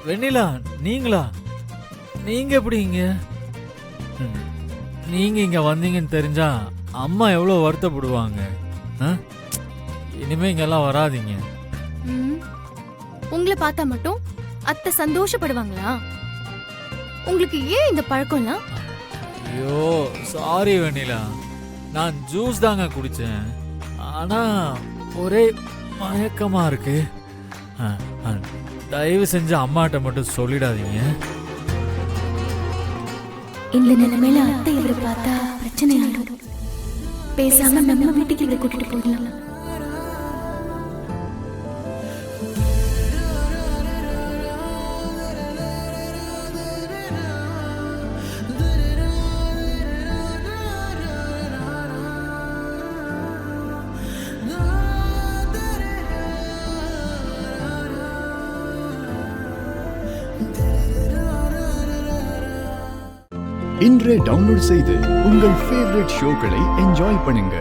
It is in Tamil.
வெண்ணிலா, நீங்களா? நீங்க எப்படி இங்க? நீங்க இங்க வந்தீங்கன்னு தெரிஞ்சா அம்மா எவ்வளவு வருத்தப்படுவாங்க. இனிமே இங்கெல்லாம் வராதீங்க. உங்களை பார்த்தா மட்டும் அத்தை சந்தோஷப்படுவாங்களா? உங்களுக்கு ஏன் இந்த பழக்கம்லாம்? ஐயோ சாரி வெண்ணிலா, நான் ஜூஸ் தாங்க குடிச்சேன். ஆனா ஒரே மயக்கமா இருக்கு. தயவு செஞ்சு அம்மாட்ட மட்டும் சொல்லிடாதீங்க. இந்த நிலைமையில அத்தை இவரை பார்த்தா பிரச்சனை ஆயிடும். பேசாம நம்ம வீட்டுக்கு இவரை கூட்டிட்டு போயிடலாம். இன்றே டவுன்லோட் செய்து உங்கள் ஃபேவரட் ஷோக்களை என்ஜாய் பண்ணுங்க.